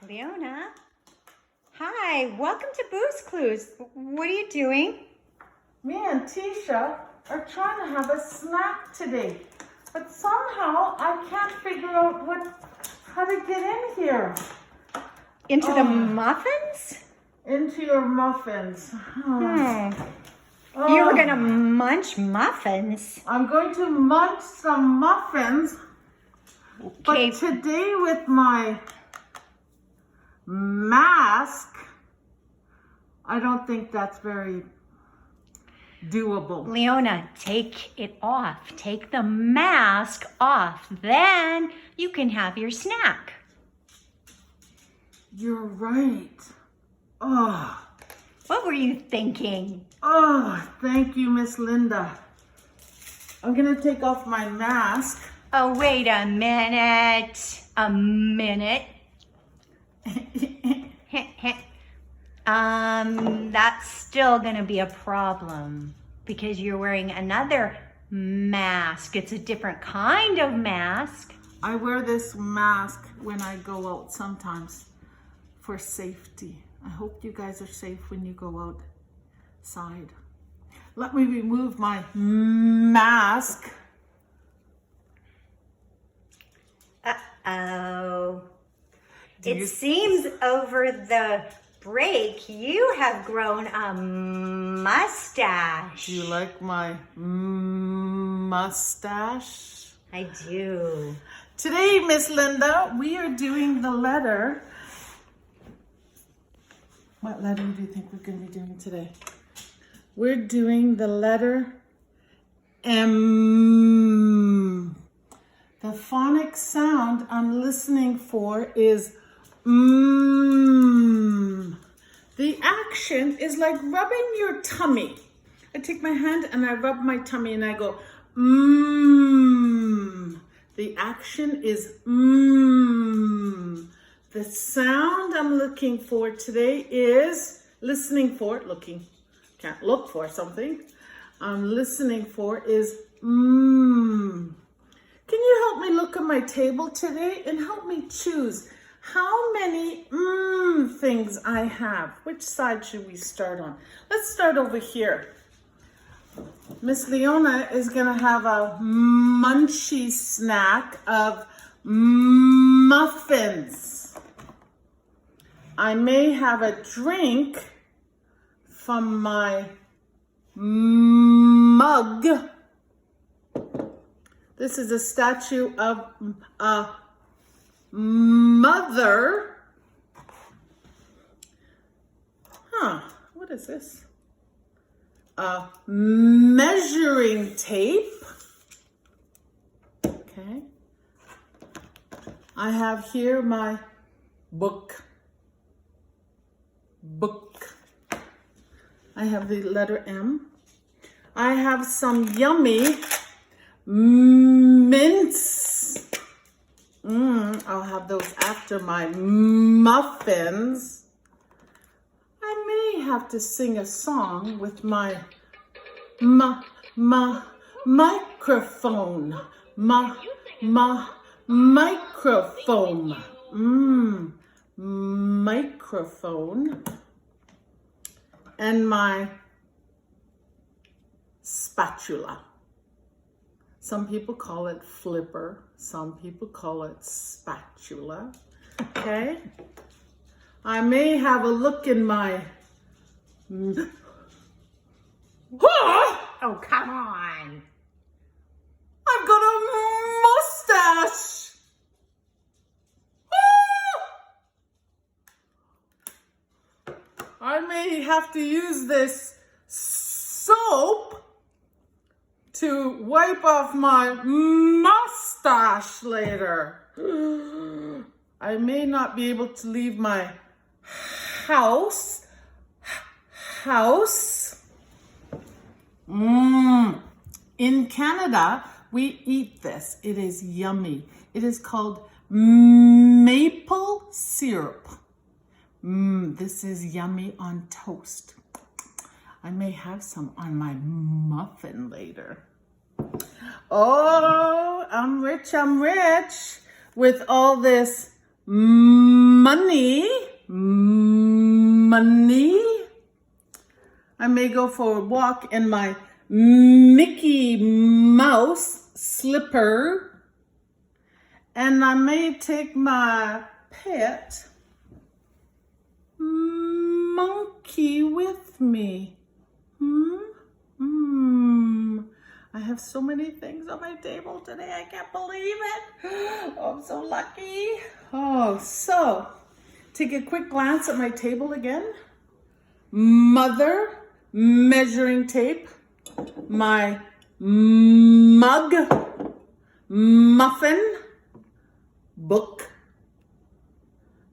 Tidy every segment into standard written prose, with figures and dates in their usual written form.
Leona. Hi, welcome to Booze Clues. What are you doing? Me and Tisha are trying to have a snack today, but somehow I can't figure out how to get in here. Into the muffins? Into your muffins. You were gonna munch muffins. I'm going to munch some muffins, Okay. but today with my mask, I don't think that's very doable. Leona, take it off. Take the mask off. Then you can have your snack. You're right. Oh, What were you thinking? Thank you, Miss Linda. I'm gonna take off my mask. Oh, wait a minute. A minute. That's still gonna be a problem because you're wearing another mask. It's a different kind of mask. I wear this mask when I go out sometimes for safety. I hope you guys are safe when you go outside. Let me remove my mask. Uh-oh. It seems over the break you have grown a mustache. Do you like my mustache? I do. Today, Miss Linda, we are doing the letter. What letter do you think we're going to be doing today? We're doing the letter M. The phonic sound I'm listening for is mm. The action is like rubbing your tummy. I take my hand and I rub my tummy and I go mm. The action is mm. The sound I'm looking for today is can't look for something. I'm listening for is mm. Can you help me look at my table today and help me choose how many things I have? Which side should we start on? Let's start over here. Miss Leona is gonna have a munchy snack of muffins. I may have a drink from my mug. This is a statue of a mother. What is this? A measuring tape. Okay. I have here my book. I have the letter M. I have some yummy mints. I'll have those after my muffins. I may have to sing a song with my microphone. Microphone. Microphone. And my spatula. Some people call it flipper. Some people call it spatula. Okay. I may have a look in my... Oh, come on. I've got a mustache. I may have to use this soap to wipe off my mustache later. I may not be able to leave my house. In Canada, we eat this. It is yummy. It is called maple syrup. This is yummy on toast. I may have some on my muffin later. Oh, I'm rich with all this money, money. I may go for a walk in my Mickey Mouse slipper, and I may take my pet monkey with me. I have so many things on my table today. I can't believe it. Oh, I'm so lucky. Oh, so take a quick glance at my table again. Mother, measuring tape, my mug, muffin, book,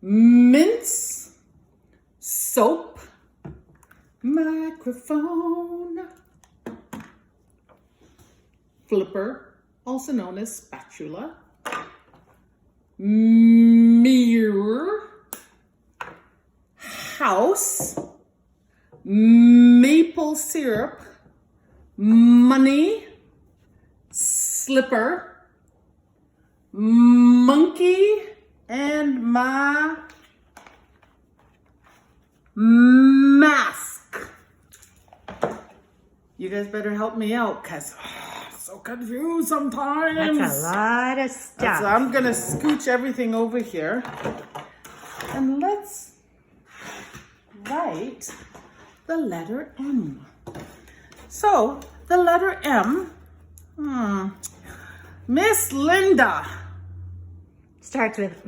mince, soap, microphone, flipper, also known as spatula, mirror, house, maple syrup, money, slipper, monkey, and my mask. You guys better help me out, because I'm so confused sometimes. That's a lot of stuff. So I'm going to scooch everything over here. And let's write the letter M. So, the letter M, Miss Linda. Starts with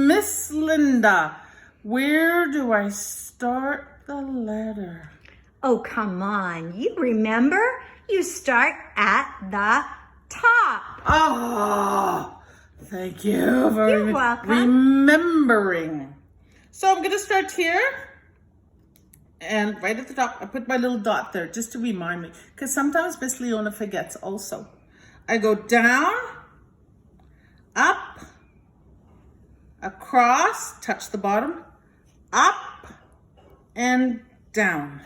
Miss Linda. Where do I start the letter? Oh, come on. You remember? You start at the top. Oh, thank you for You're welcome. remembering. So I'm going to start here. And right at the top, I put my little dot there just to remind me. Because sometimes Miss Leona forgets also. I go down, up, across, touch the bottom, up, and down.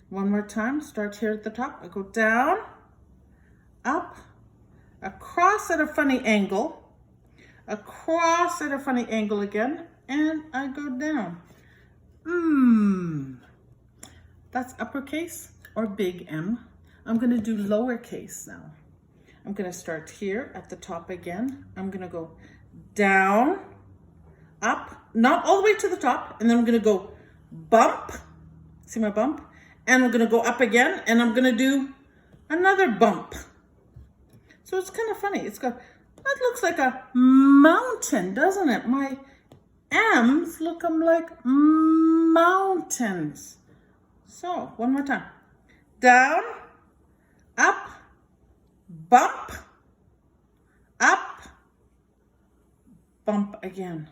One more time, start here at the top. I go down, up, across at a funny angle, across at a funny angle again, and I go down. That's uppercase or big M. I'm going to do lowercase now. I'm going to start here at the top again. I'm going to go down, up, not all the way to the top, and then I'm going to go bump. See my bump? And I'm going to go up again, and I'm going to do another bump. So it's kind of funny. It's got, that looks like a mountain, doesn't it? My M's look like mountains. So, one more time. Down, up, bump, up, bump again.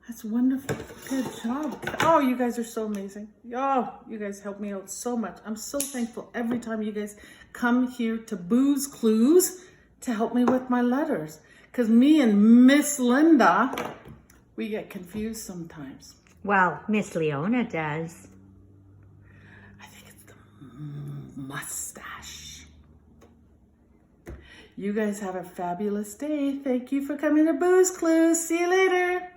That's wonderful. Good job. Oh, you guys are so amazing. Oh, you guys help me out so much. I'm so thankful every time you guys come here to Boo's Clues to help me with my letters. Because me and Miss Linda, we get confused sometimes. Well, Miss Leona does. I think it's the mustache. You guys have a fabulous day. Thank you for coming to Boo's Clues. See you later.